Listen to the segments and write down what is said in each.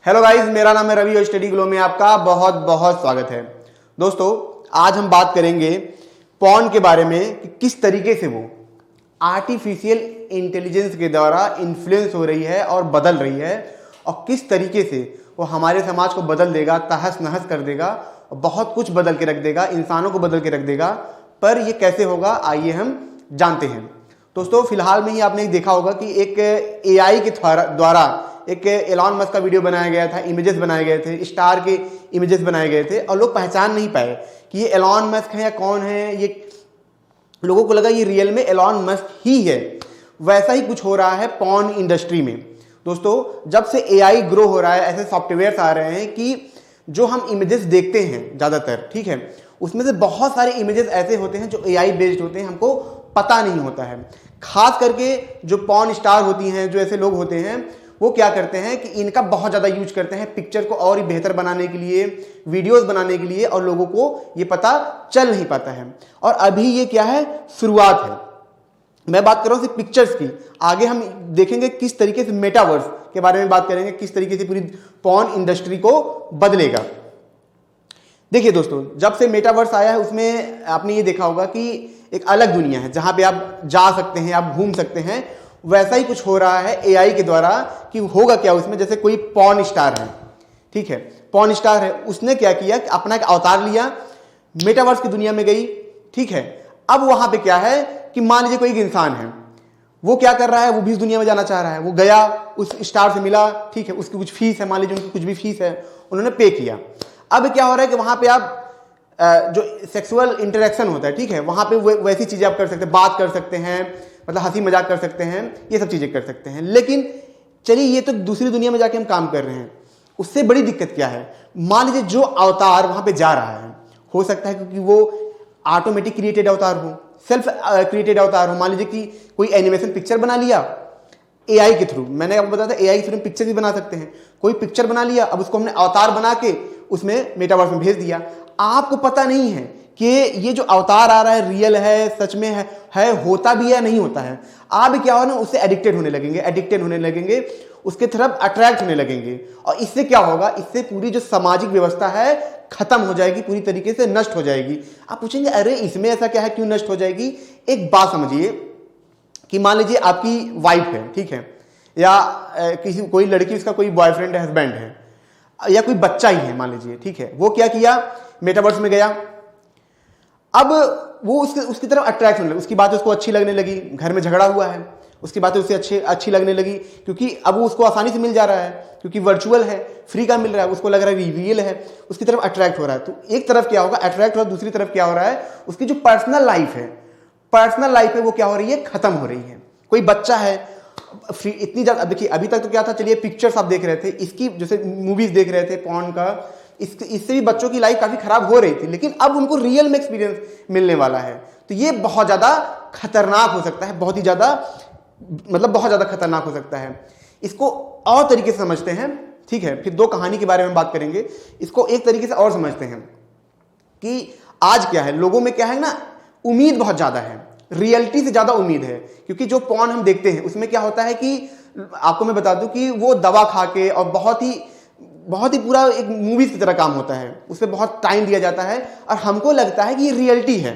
Hello guys, मेरा नाम है रवि और स्टडी ग्लो में आपका बहुत बहुत स्वागत है। दोस्तों, आज हम बात करेंगे पॉर्न के बारे में कि किस तरीके से वो आर्टिफिशियल इंटेलिजेंस के द्वारा इन्फ्लुएंस हो रही है और बदल रही है, और किस तरीके से वो हमारे समाज को बदल देगा, तहस नहस कर देगा और बहुत कुछ बदल के रख देगा, इंसानों को बदल के रख देगा। पर ये कैसे होगा, आइए हम जानते हैं। दोस्तों, फिलहाल में ही आपने देखा होगा कि एक एआई के द्वारा एक एलॉन मस्क का वीडियो बनाया गया था, इमेजेस बनाए गए थे, स्टार के इमेजेस बनाए गए थे और लोग पहचान नहीं पाए कि ये एलॉन मस्क है या कौन है। ये लोगों को लगा ये रियल में एलॉन मस्क ही है। वैसा ही कुछ हो रहा है पॉर्न इंडस्ट्री में। दोस्तों, जब से एआई ग्रो हो रहा है, ऐसे सॉफ्टवेयर्स आ रहे हैं कि जो हम इमेजेस देखते हैं ज़्यादातर, ठीक है, उसमें से बहुत सारे इमेजेस ऐसे होते हैं जो एआई बेस्ड होते हैं, हमको पता नहीं होता है। खास करके जो पॉर्न स्टार होती हैं, जो ऐसे लोग होते हैं, वो क्या करते हैं कि इनका बहुत ज़्यादा यूज करते हैं पिक्चर को और ही बेहतर बनाने के लिए, वीडियोस बनाने के लिए, और लोगों को ये पता चल नहीं पाता है। और अभी ये क्या है, शुरुआत है। मैं बात कर रहा हूँ सिर्फ पिक्चर्स की। आगे हम देखेंगे किस तरीके से मेटावर्स के बारे में बात करेंगे, किस तरीके से पूरी पॉर्न इंडस्ट्री को बदलेगा। देखिए दोस्तों, जब से मेटावर्स आया है उसमें आपने ये देखा होगा कि एक अलग दुनिया है जहां पे आप जा सकते हैं, आप घूम सकते हैं। वैसा ही कुछ हो रहा है एआई के द्वारा कि होगा क्या उसमें। जैसे कोई पॉर्न स्टार है, ठीक है, पॉर्न स्टार है, उसने क्या किया कि अपना एक अवतार लिया, मेटावर्स की दुनिया में गई, ठीक है। अब वहां पे क्या है कि मान लीजिए कोई एक इंसान है, वो क्या कर रहा है, वो भी इस दुनिया में जाना चाह रहा है। वो गया, उस स्टार से मिला, ठीक है, उसकी कुछ फीस है, मान लीजिए उनकी कुछ भी फीस है, उन्होंने पे किया। अब क्या हो रहा है कि वहां पे आप जो सेक्सुअल इंटरेक्शन होता है, ठीक है, वहां पे वैसी चीजें आप कर सकते हैं, बात कर सकते हैं, मतलब हंसी मजाक कर सकते हैं, ये सब चीजें कर सकते हैं। लेकिन चलिए, ये तो दूसरी दुनिया में जाके हम काम कर रहे हैं। उससे बड़ी दिक्कत क्या है, मान लीजिए जो अवतार वहां पे जा रहा है, हो सकता है क्योंकि वो ऑटोमेटिक क्रिएटेड अवतार हो, सेल्फ क्रिएटेड अवतार हो। मान लीजिए कि कोई एनिमेशन पिक्चर बना लिया एआई के थ्रू, मैंने आपको बताया था एआई के थ्रू पिक्चर भी बना सकते हैं। कोई पिक्चर बना लिया, अब उसको हमने अवतार बना के उसमें मेटावर्स में भेज दिया। आपको पता नहीं है कि ये जो अवतार आ रहा है रियल है, सच में है, होता भी है, नहीं होता है। आप क्या हो ना, उससे एडिक्टेड होने लगेंगे, उसके तरफ अट्रैक्ट होने लगेंगे। और इससे क्या होगा, इससे पूरी जो सामाजिक व्यवस्था है खत्म हो जाएगी, पूरी तरीके से नष्ट हो जाएगी। आप पूछेंगे अरे इसमें ऐसा क्या है, क्यों नष्ट हो जाएगी। एक बात समझिए कि मान लीजिए आपकी वाइफ है, ठीक है, या कोई लड़की, उसका कोई बॉयफ्रेंड है, हस्बैंड है, या कोई बच्चा ही है मान लीजिए, ठीक है। वो क्या किया, मेटावर्स में गया। अब वो उसकी तरफ अट्रैक्ट होने लगा, उसकी बातें उसको अच्छी लगने लगी, घर में झगड़ा हुआ है, उसकी बातें उससे अच्छी लगने लगी, क्योंकि अब वो उसको आसानी से मिल जा रहा है, क्योंकि वर्चुअल है, फ्री का मिल रहा है, उसको लग रहा है रियल है, उसकी तरफ अट्रैक्ट हो रहा है। तो एक तरफ क्या होगा, अट्रैक्ट हो रहा है, दूसरी तरफ क्या हो रहा है, उसकी जो पर्सनल लाइफ है वो क्या हो रही है, खत्म हो रही है। कोई बच्चा है, फ्री इतनी ज्यादा, देखिए अभी तक तो क्या था, चलिए पिक्चर्स आप देख रहे थे, इसकी जैसे मूवीज देख रहे थे पॉर्न का, इससे भी बच्चों की लाइफ काफी खराब हो रही थी, लेकिन अब उनको रियल में एक्सपीरियंस मिलने वाला है। तो ये बहुत ज्यादा खतरनाक हो सकता है, बहुत ज्यादा खतरनाक हो सकता है। इसको और तरीके से समझते हैं, ठीक है, फिर दो कहानी के बारे में बात करेंगे। इसको एक तरीके से और समझते हैं कि आज क्या है, लोगों में क्या है ना, उम्मीद बहुत ज्यादा है, रियलिटी से ज्यादा उम्मीद है। क्योंकि जो पॉर्न हम देखते हैं उसमें क्या होता है कि आपको मैं बता दूं कि वो दवा खा के और बहुत ही पूरा एक मूवीज की तरह काम होता है, उसमें बहुत टाइम दिया जाता है और हमको लगता है कि ये रियलिटी है।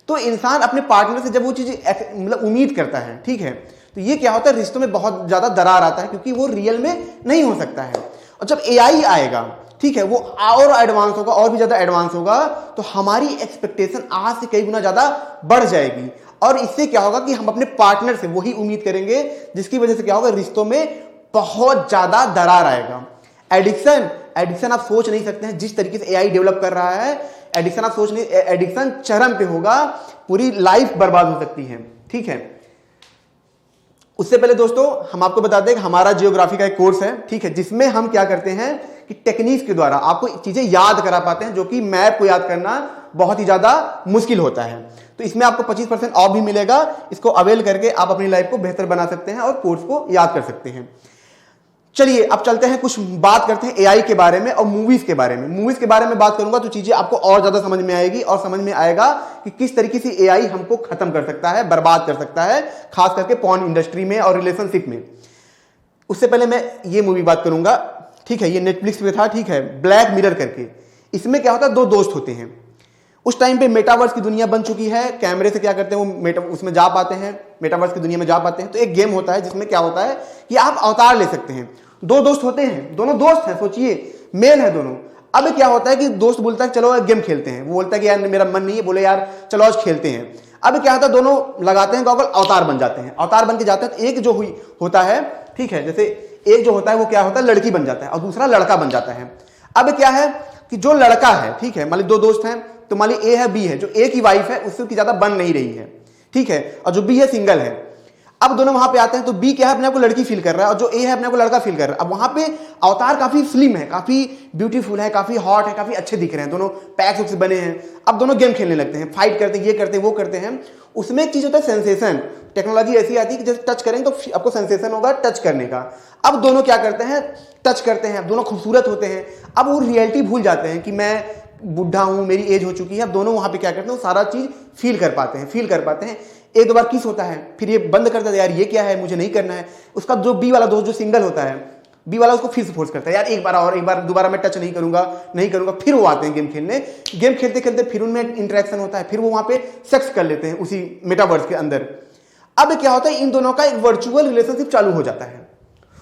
तो इंसान अपने पार्टनर से जब वो चीज मतलब उम्मीद करता है, ठीक है, तो ये क्या होता है, रिश्तों में बहुत ज्यादा दरार आता है, क्योंकि वो रियल में नहीं हो सकता है। और जब एआई आएगा, ठीक है, वो और एडवांस होगा, और भी ज्यादा एडवांस होगा, तो हमारी एक्सपेक्टेशन आज से कई गुना ज्यादा बढ़ जाएगी। और इससे क्या होगा कि हम अपने पार्टनर से वही उम्मीद करेंगे, जिसकी वजह से क्या होगा, रिश्तों में बहुत ज्यादा दरार आएगा। एडिक्शन आप सोच नहीं सकते हैं जिस तरीके से एआई डेवलप कर रहा है। एडिक्शन चरम पे होगा, पूरी लाइफ बर्बाद हो सकती है, ठीक है। उससे पहले दोस्तों हम आपको बता दें कि हमारा जियोग्राफी का एक कोर्स है, ठीक है, जिसमें हम क्या करते हैं कि टेक्निक्स के द्वारा आपको चीजें याद करा पाते हैं, जो कि मैप को याद करना बहुत ही ज्यादा मुश्किल होता है। तो इसमें आपको 25% ऑफ भी मिलेगा। इसको अवेल करके आप अपनी लाइफ को बेहतर बना सकते हैं और कोर्स को याद कर सकते हैं। चलिए अब चलते हैं, कुछ बात करते हैं एआई के बारे में और मूवीज के बारे में। मूवीज के बारे में बात करूंगा तो चीजें आपको और ज्यादा समझ में आएगी, और समझ में आएगा कि किस तरीके से एआई हमको खत्म कर सकता है, बर्बाद कर सकता है, खास करके पॉर्न इंडस्ट्री में और रिलेशनशिप में। उससे पहले मैं ये मूवी बात करूंगा, ठीक है, ये नेटफ्लिक्स पे था, ठीक है, ब्लैक मिरर करके। इसमें क्या होता है, दो दोस्त होते हैं। उस टाइम पे मेटावर्स की दुनिया बन चुकी है, कैमरे से क्या करते हैं वो उसमें जा पाते हैं, मेटावर्स की दुनिया में जा पाते हैं। तो एक गेम होता है जिसमें क्या होता है कि आप अवतार ले सकते हैं। दो दोस्त होते हैं, दोनों दोस्त हैं, सोचिए मेल है दोनों। अब क्या होता है कि दोस्त बोलता है चलो गेम खेलते हैं, वो बोलता है कि यार मेरा मन नहीं है, बोले यार चलो आज खेलते हैं। अब क्या होता है, दोनों लगाते हैं गॉगल, अवतार बन जाते हैं। अवतार बन के जाते हैं तो एक जो हुई होता है, ठीक है, जैसे एक जो होता है वो क्या होता है, लड़की बन जाता है और दूसरा लड़का बन जाता है। अब क्या है कि जो लड़का है, ठीक है, मान ली दो दोस्त हैं, तो मान ली ए है बी है, जो ए की वाइफ है उससे की ज्यादा बन नहीं रही है, ठीक है, और जो बी है सिंगल है। अब दोनों वहां पे आते हैं तो बी क्या है, अपने आप को लड़की फील कर रहा है और जो ए है अपने आप को लड़का फील कर रहा है। अब वहां पे अवतार काफी स्लिम है, काफी ब्यूटीफुल है, काफी हॉट है, काफी अच्छे दिख रहे हैं, दोनों पैक्स से बने हैं। अब दोनों गेम खेलने लगते हैं, फाइट करते हैं, ये करते हैं वो करते हैं। उसमें एक चीज होता है सेंसेशन, टेक्नोलॉजी ऐसी आती है कि जैसे टच करेंगे तो आपको सेंसेशन होगा टच करने का। अब दोनों क्या करते हैं, टच करते हैं, दोनों खूबसूरत होते हैं। अब वो रियलिटी भूल जाते हैं कि मैं बुढ़ा हूं, मेरी एज हो चुकी है। अब दोनों वहां पे क्या करते हैं, वो सारा चीज फील कर पाते हैं। एक दो बार किस होता है, फिर ये बंद करता है, यार ये क्या है, मुझे नहीं करना है। उसका जो बी वाला दोस्त जो सिंगल होता है, बी वाला उसको फिर से फोर्स करता है, यार एक बार और, एक बार दोबारा मैं टच नहीं करूंगा। फिर वो आते हैं गेम खेलने, गेम खेलते खेलते फिर उनमें इंटरेक्शन होता है, फिर वो वहां पे सेक्स कर लेते हैं उसी मेटावर्स के अंदर। अब क्या होता है, इन दोनों का एक वर्चुअल रिलेशनशिप चालू हो जाता है।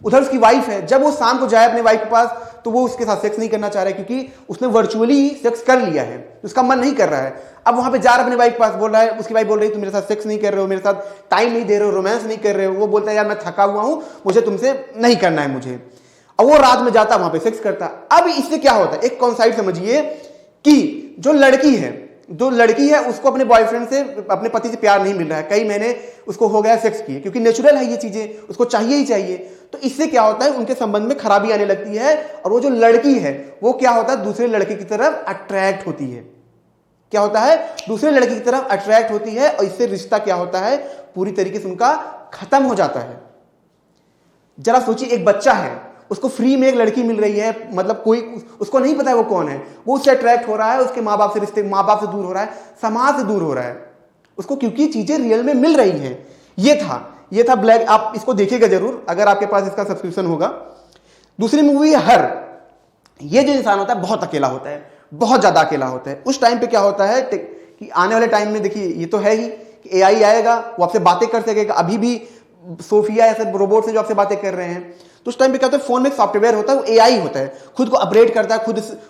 उधर उसकी वाइफ है, जब वो शाम को जाए अपने वाइफ के पास तो वो उसके साथ सेक्स नहीं करना चाह रहा है, क्योंकि उसने वर्चुअली सेक्स कर लिया है, उसका मन नहीं कर रहा है। अब वहां पे जा रहा अपने वाइफ के पास, बोल रहा है, उसकी वाइफ बोल रही है तुम मेरे साथ सेक्स नहीं कर रहे हो, मेरे साथ टाइम नहीं दे रहे हो, रोमांस नहीं कर रहे हो। वो बोलता है यार मैं थका हुआ हूं, मुझे तुमसे नहीं करना है मुझे। अब वो रात में जाता वहां पे सेक्स करता। अब इससे क्या होता है, एक कॉन्सेप्ट समझिए कि जो लड़की है उसको अपने बॉयफ्रेंड से, अपने पति से प्यार नहीं मिल रहा है, कई महीने उसको हो गया सेक्स किए, क्योंकि नेचुरल है ये चीजें, उसको चाहिए ही चाहिए। तो इससे क्या होता है, उनके संबंध में खराबी आने लगती है और वो जो लड़की है वो क्या होता है, दूसरे लड़के की तरफ अट्रैक्ट होती है। क्या होता है, दूसरे लड़के की तरफ अट्रैक्ट होती है और इससे रिश्ता क्या होता है, पूरी तरीके से उनका खत्म हो जाता है। जरा सोचिए, एक बच्चा है, उसको फ्री में एक लड़की मिल रही है, मतलब कोई उसको नहीं पता है वो कौन है, वो उससे अट्रैक्ट हो रहा है, उसके माँ बाप से रिश्ते, माँ बाप से दूर हो रहा है, समाज से दूर हो रहा है उसको, क्योंकि चीजें रियल में मिल रही हैं। ये था ब्लैक, आप इसको देखिएगा जरूर अगर आपके पास इसका सब्सक्रिप्शन होगा। दूसरी मूवी है हर। ये जो इंसान होता है बहुत अकेला होता है, बहुत ज्यादा अकेला होता है। उस टाइम पे क्या होता है कि आने वाले टाइम में देखिए, ये तो है ही कि एआई आएगा, वो आपसे बातें कर सकेगा। अभी भी सोफिया ऐसे रोबोट से जो आपसे बातें कर रहे हैं, तो उस टाइम पे क्या होता है, फोन में एक सॉफ्टवेयर होता है, वो एआई होता है, खुद को अपग्रेड करता है,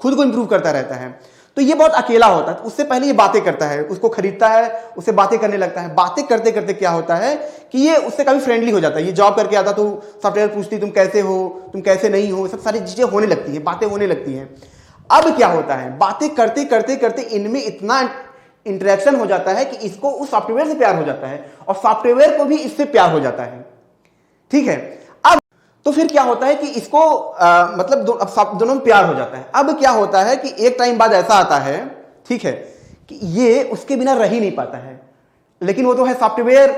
खुद को इंप्रूव करता रहता है। तो ये बहुत अकेला होता है। उससे पहले ये बातें करता है, उसको खरीदता है, उससे बातें करने लगता है। बातें करते करते क्या होता है कि ये उससे काफी फ्रेंडली हो जाता है। ये जॉब करके आता तो सॉफ्टवेयर पूछती तुम कैसे हो, तुम कैसे नहीं हो, सब सारी चीजें होने लगती हैं, बातें होने लगती हैं। अब क्या होता है, बातें करते करते करते इनमें इतना इंटरेक्शन हो जाता है कि इसको उस सॉफ्टवेयर से प्यार हो जाता है और सॉफ्टवेयर को भी इससे प्यार हो जाता है। ठीक है, अब तो फिर क्या होता है कि इसको मतलब दोनों में प्यार हो जाता है। अब क्या होता है कि एक टाइम बाद ऐसा आता है, ठीक है, कि ये उसके बिना रह ही नहीं पाता है, लेकिन वो तो है सॉफ्टवेयर।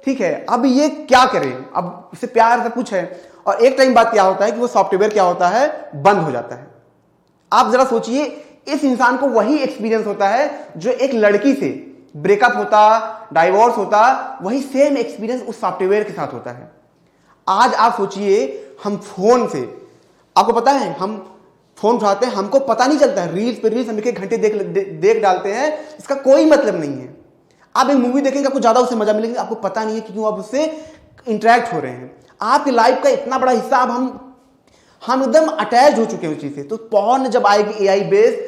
ठीक है, अब ये क्या करे, अब उससे प्यार सब कुछ है, और एक टाइम बाद क्या होता है कि वो सॉफ्टवेयर क्या होता है, बंद हो जाता है। आप जरा सोचिए, इस इंसान को वही एक्सपीरियंस होता है जो एक लड़की से ब्रेकअप होता, डाइवोर्स होता, वही सेम एक्सपीरियंस उस सॉफ्टवेयर के साथ होता है। आज आप सोचिए, हम फोन से, आपको पता है हम फोन उठाते हैं, हमको पता नहीं चलता है, रील्स पे रील्स हम एक घंटे देख डालते हैं, इसका कोई मतलब नहीं है। आप एक मूवी देखेंगे, आपको ज्यादा उससे मजा मिलेगा, आपको पता नहीं है कि क्यों आप उससे इंटरेक्ट हो रहे हैं। आपकी लाइफ का इतना बड़ा हिस्सा अब हम एकदम अटैच हो चुके हैं उस चीज से। तो पॉर्न जब आएगी एआई बेस्ड,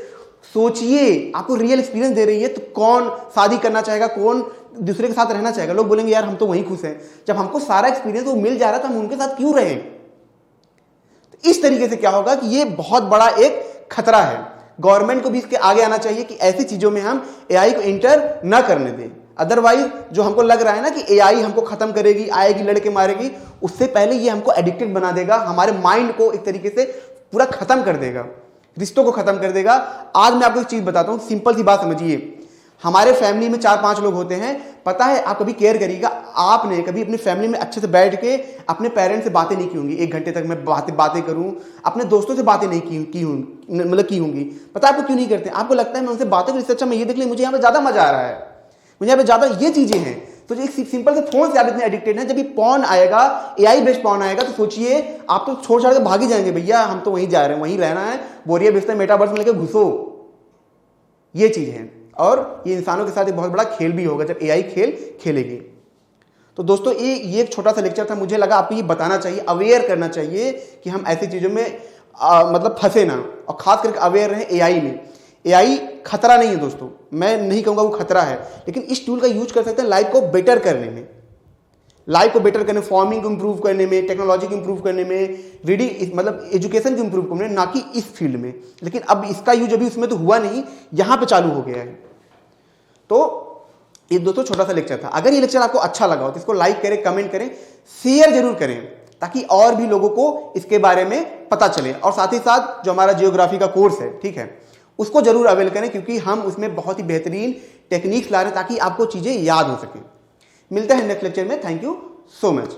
सोचिए आपको रियल एक्सपीरियंस दे रही है, तो कौन शादी करना चाहेगा, कौन दूसरे के साथ रहना चाहेगा। लोग बोलेंगे यार हम तो वहीं खुश हैं। जब हमको सारा एक्सपीरियंस वो मिल जा रहा है तो हम उनके साथ क्यों रहें। तो इस तरीके से क्या होगा कि ये बहुत बड़ा एक खतरा है। गवर्नमेंट को भी इसके आगे आना चाहिए कि ऐसी चीजों में हम एआई को इंटर न करने दें। अदरवाइज जो हमको लग रहा है ना कि एआई हमको खत्म करेगी, आएगी लड़के मारेगी, उससे पहले ये हमको एडिक्टेड बना देगा, हमारे माइंड को एक तरीके से पूरा खत्म कर देगा, रिश्तों को खत्म कर देगा। आज मैं आपको एक चीज बताता हूं, सिंपल सी बात समझिए। हमारे फैमिली में 4-5 लोग होते हैं, पता है, आप कभी केयर करिएगा, आपने कभी अपनी फैमिली में अच्छे से बैठ के अपने पेरेंट्स से बातें नहीं की होंगी, 1 घंटे तक मैं बातें करूं, अपने दोस्तों से बातें नहीं की होंगी। पता है आपको क्यों नहीं करते? आपको लगता है मैं उनसे बातें करूं, इससे अच्छा मैं ये देख लिया, मुझे यहाँ पे ज्यादा मजा आ रहा है, मुझे यहाँ पे ज्यादा ये चीजें हैं। तो जो एक सिंपल से फोन से आप इतने एडिक्टेड हैं, जब ये पॉन आएगा, एआई बेस्ड पॉन आएगा, तो सोचिए आप तो छोड़ छाड़ के भाग ही जाएंगे, भैया हम तो वहीं जा रहे हैं, वहीं रहना है, बोरिया बिस्तर मेटावर्स में लेके घुसो। ये चीज है, और ये इंसानों के साथ एक बहुत बड़ा खेल भी होगा जब एआई खेल खेलेगी। तो दोस्तों ये एक छोटा सा लेक्चर था, मुझे लगा आपको ये बताना चाहिए, अवेयर करना चाहिए कि हम ऐसी चीजों में मतलब फंसे ना, और खास करके अवेयर रहें एआई में। एआई खतरा नहीं है दोस्तों, मैं नहीं कहूंगा वो खतरा है, लेकिन इस टूल का यूज कर सकते हैं लाइफ को बेटर करने में, लाइफ को बेटर करने, फार्मिंग को इंप्रूव करने में, टेक्नोलॉजी को इंप्रूव करने में, रीडिंग मतलब एजुकेशन को इंप्रूव करने में, ना कि इस फील्ड में। लेकिन अब इसका यूज अभी उसमें तो हुआ नहीं, यहां पे चालू हो गया है। तो ये दोस्तों छोटा सा लेक्चर था। अगर ये लेक्चर आपको अच्छा लगा हो तो इसको लाइक करें, कमेंट करें, शेयर जरूर करें, ताकि और भी लोगों को इसके बारे में पता चले। और साथ ही साथ जो हमारा जियोग्राफी का कोर्स है, ठीक है, उसको जरूर अवेल करें, क्योंकि हम उसमें बहुत ही बेहतरीन टेक्निक्स ला रहे हैं ताकि आपको चीजें याद हो सके। मिलते हैं नेक्स्ट लेक्चर में। Thank you so much.